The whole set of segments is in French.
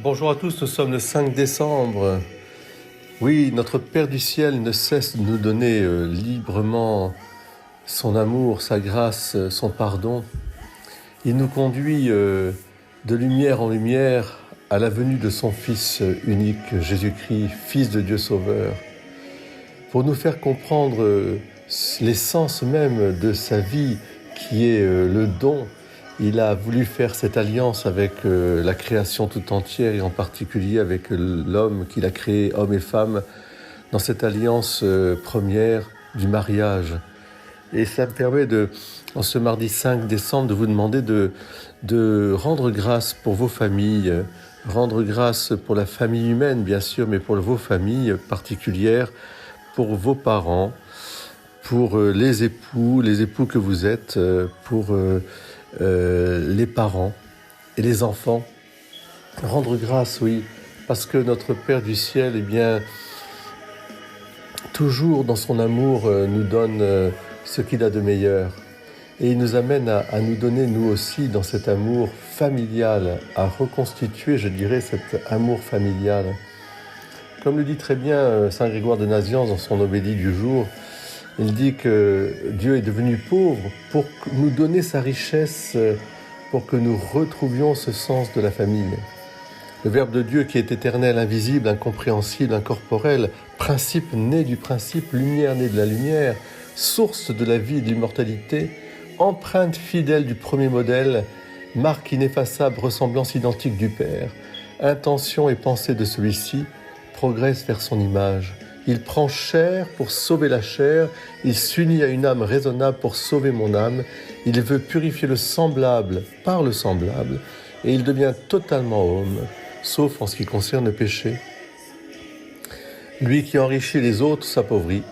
Bonjour à tous, nous sommes le 5 décembre. Oui, notre Père du ciel ne cesse de nous donner librement son amour, sa grâce, son pardon. Il nous conduit de lumière en lumière à la venue de son Fils unique, Jésus-Christ, Fils de Dieu Sauveur, pour nous faire comprendre l'essence même de sa vie, qui est le don. Il a voulu faire cette alliance avec la création tout entière et en particulier avec l'homme qu'il a créé, homme et femme, dans cette alliance première du mariage. Et ça me permet en ce mardi 5 décembre, de vous demander de rendre grâce pour vos familles, rendre grâce pour la famille humaine, bien sûr, mais pour vos familles particulières, pour vos parents, pour les époux que vous êtes, pour les parents et les enfants. Rendre grâce, oui, parce que notre Père du ciel, eh bien, toujours dans son amour, nous donne ce qu'il a de meilleur. Et il nous amène à nous donner, nous aussi, dans cet amour familial, à reconstituer, je dirais, cet amour familial. Comme le dit très bien Saint Grégoire de Nazianze dans son homélie du jour, il dit que Dieu est devenu pauvre pour nous donner sa richesse, pour que nous retrouvions ce sens de la famille. Le Verbe de Dieu qui est éternel, invisible, incompréhensible, incorporel, principe né du principe, lumière née de la lumière, source de la vie et de l'immortalité, empreinte fidèle du premier modèle, marque ineffaçable, ressemblance identique du Père, intention et pensée de celui-ci, progresse vers son image. Il prend chair pour sauver la chair, il s'unit à une âme raisonnable pour sauver mon âme, il veut purifier le semblable par le semblable, et il devient totalement homme, sauf en ce qui concerne le péché. Lui qui enrichit les autres s'appauvrit,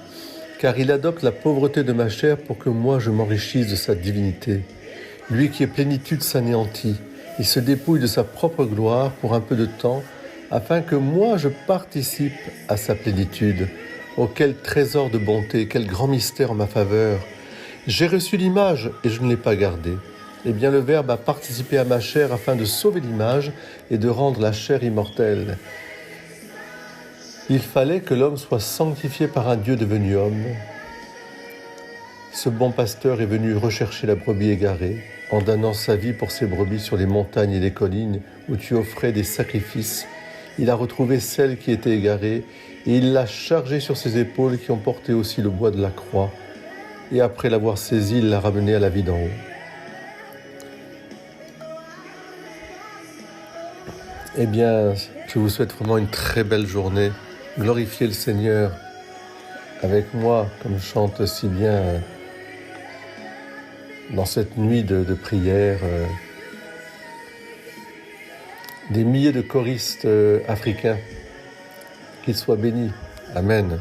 car il adopte la pauvreté de ma chair pour que moi je m'enrichisse de sa divinité. Lui qui est plénitude s'anéantit, il se dépouille de sa propre gloire pour un peu de temps, afin que moi je participe à sa plénitude. Oh, quel trésor de bonté, quel grand mystère en ma faveur. J'ai reçu l'image et je ne l'ai pas gardée. Eh bien, le Verbe a participé à ma chair afin de sauver l'image et de rendre la chair immortelle. Il fallait que l'homme soit sanctifié par un Dieu devenu homme. Ce bon pasteur est venu rechercher la brebis égarée, en donnant sa vie pour ses brebis sur les montagnes et les collines où tu offrais des sacrifices. Il a retrouvé celle qui était égarée et il l'a chargée sur ses épaules qui ont porté aussi le bois de la croix. Et après l'avoir saisie, il l'a ramenée à la vie d'en haut. Eh bien, je vous souhaite vraiment une très belle journée. Glorifiez le Seigneur avec moi, comme chante si bien dans cette nuit de prière. Des milliers de choristes africains, qu'ils soient bénis. Amen.